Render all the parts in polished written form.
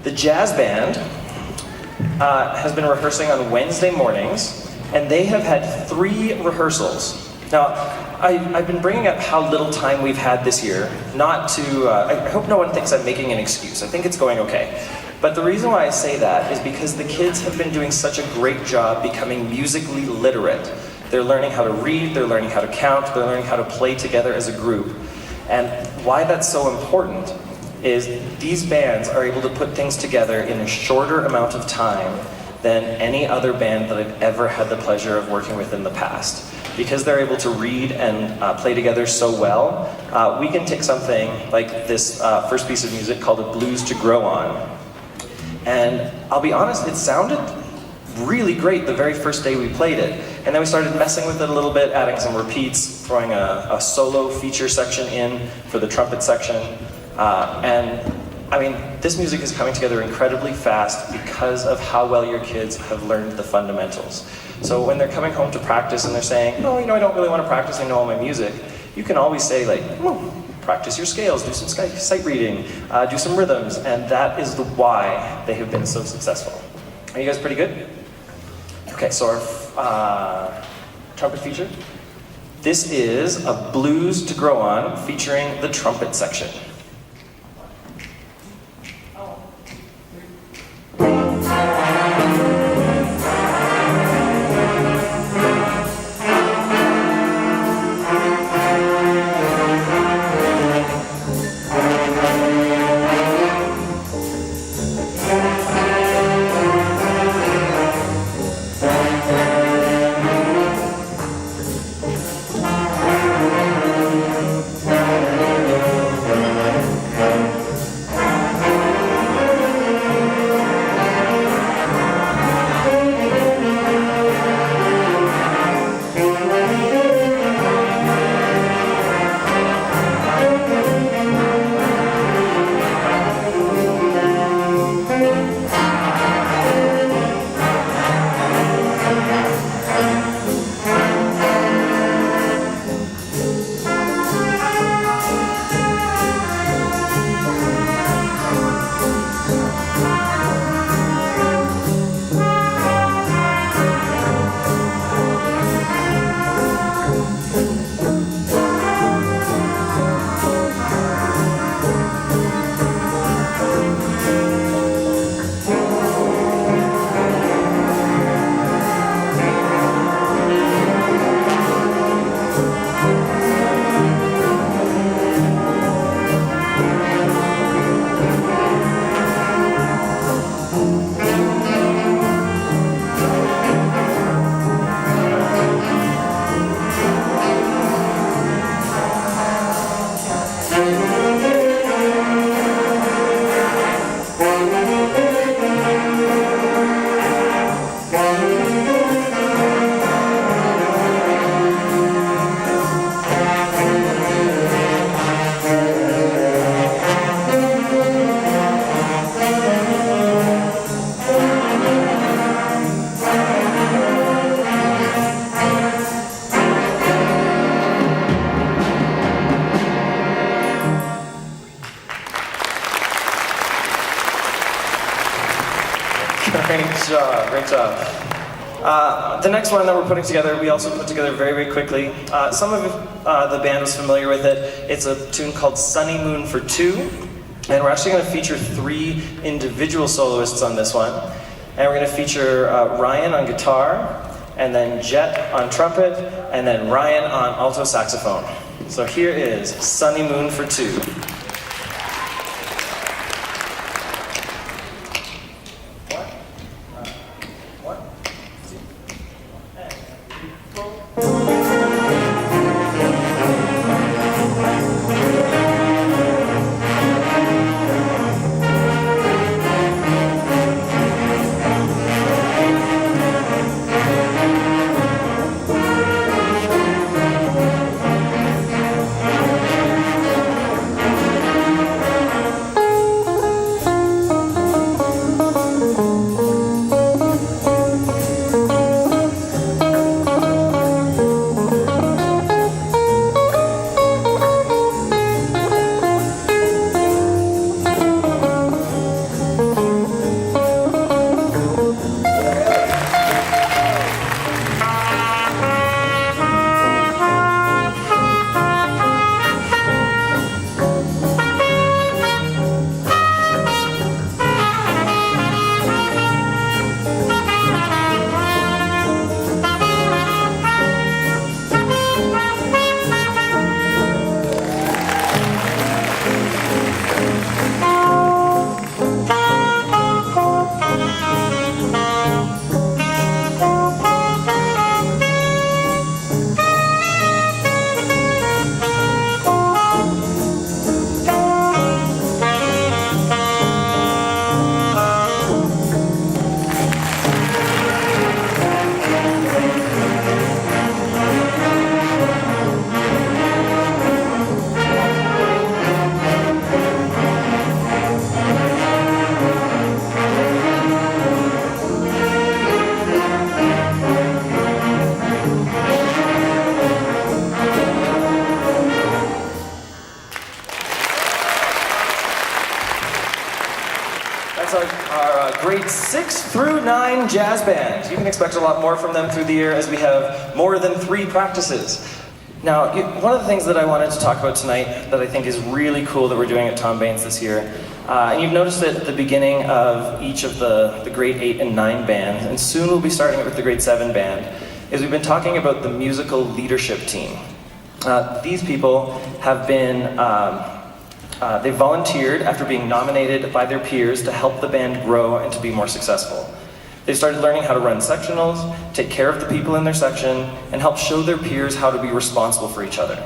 The jazz band has been rehearsing on Wednesday mornings, and they have had 3 rehearsals. Now, I've been bringing up how little time we've had this year, not to, I hope no one thinks I'm making an excuse. I think it's going okay. But the reason why I say that is because the kids have been doing such a great job becoming musically literate. They're learning how to read, they're learning how to count, they're learning how to play together as a group. And why that's so important is these bands are able to put things together in a shorter amount of time than any other band that I've ever had the pleasure of working with in the past. Because they're able to read and play together so well, we can take something like this first piece of music called A Blues to Grow On. And I'll be honest, it sounded really great the very first day we played it. And then we started messing with it a little bit, adding some repeats, throwing a solo feature section in for the trumpet section. And I mean, this music is coming together incredibly fast because of how well your kids have learned the fundamentals. So when they're coming home to practice and they're saying, oh, you know, I don't really want to practice, I know all my music, you can always say like, oh, practice your scales, do some sight reading, do some rhythms, and that is the why they have been so successful. Are you guys pretty good? Okay, so our trumpet feature. This is A Blues to Grow On featuring the trumpet section. Great job. The next one that we're putting together, we also put together very, very quickly. Some of the band was familiar with it. It's a tune called Sunny Moon for Two, and we're actually going to feature 3 individual soloists on this one. And we're going to feature Ryan on guitar, and then Jet on trumpet, and then Ryan on alto saxophone. So here is Sunny Moon for Two. That's our grade 6 through 9 jazz band. You can expect a lot more from them through the year as we have more than 3 practices. Now, one of the things that I wanted to talk about tonight that I think is really cool that we're doing at Tom Baines this year, and you've noticed that at the beginning of each of the grade 8 and 9 bands, and soon we'll be starting it with the grade 7 band, is we've been talking about the musical leadership team. These people have been, they volunteered after being nominated by their peers to help the band grow and to be more successful. They started learning how to run sectionals, take care of the people in their section, and help show their peers how to be responsible for each other.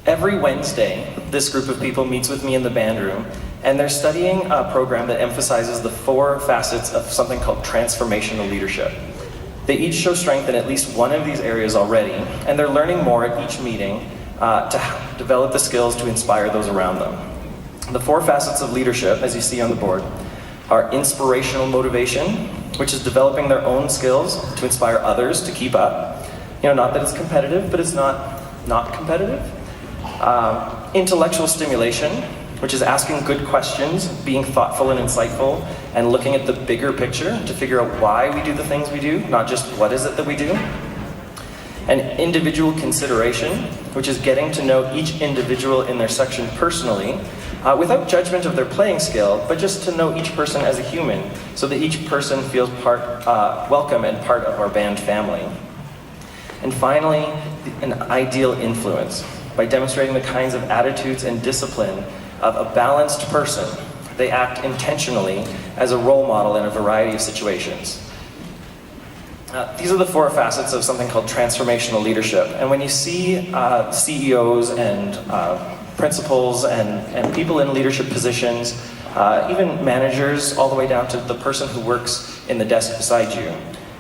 Every Wednesday, this group of people meets with me in the band room, and they're studying a program that emphasizes the 4 facets of something called Transformational Leadership. They each show strength in at least one of these areas already, and they're learning more at each meeting to develop the skills to inspire those around them. The 4 facets of leadership, as you see on the board, are inspirational motivation, which is developing their own skills to inspire others to keep up. Not that it's competitive, but it's not competitive. Intellectual stimulation, which is asking good questions, being thoughtful and insightful, and looking at the bigger picture to figure out why we do the things we do, not just what is it that we do. And individual consideration, which is getting to know each individual in their section personally, without judgment of their playing skill, but just to know each person as a human, so that each person feels welcome and part of our band family. And finally, an ideal influence, by demonstrating the kinds of attitudes and discipline of a balanced person. They act intentionally as a role model in a variety of situations. These are the 4 facets of something called transformational leadership. And when you see CEOs and principals and people in leadership positions, even managers, all the way down to the person who works in the desk beside you,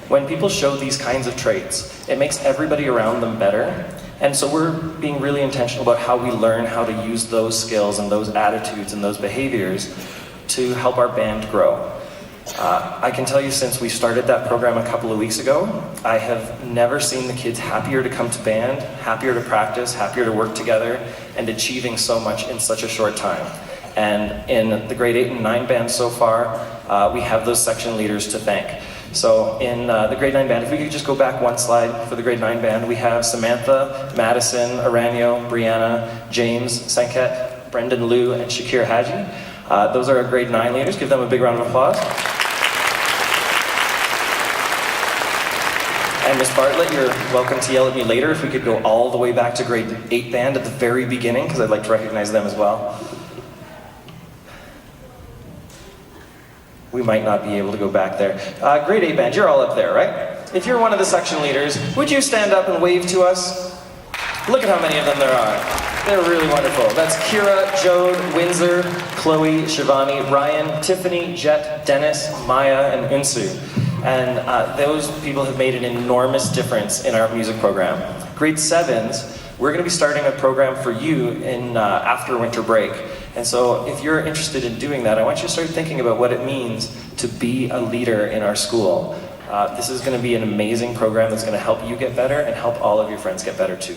when people show these kinds of traits, it makes everybody around them better. And so we're being really intentional about how we learn how to use those skills and those attitudes and those behaviors to help our band grow. I can tell you, since we started that program a couple of weeks ago, I have never seen the kids happier to come to band, happier to practice, happier to work together, and achieving so much in such a short time. And in the grade 8 and 9 band so far, we have those section leaders to thank. So in the grade 9 band, if we could just go back one slide for the grade 9 band, we have Samantha, Madison, Aranio, Brianna, James, Sanket, Brendan Liu, and Shakir Haji. Those are our grade 9 leaders. Give them a big round of applause. And Ms. Bartlett, you're welcome to yell at me later if we could go all the way back to grade 8 band at the very beginning, because I'd like to recognize them as well. We might not be able to go back there. Grade 8 band, you're all up there, right? If you're one of the section leaders, would you stand up and wave to us? Look at how many of them there are. They're really wonderful. That's Kira, Jode, Windsor, Chloe, Shivani, Ryan, Tiffany, Jet, Dennis, Maya, and Unsu. And those people have made an enormous difference in our music program. Grade 7s, we're going to be starting a program for you in after winter break. And so if you're interested in doing that, I want you to start thinking about what it means to be a leader in our school. This is going to be an amazing program that's going to help you get better and help all of your friends get better too.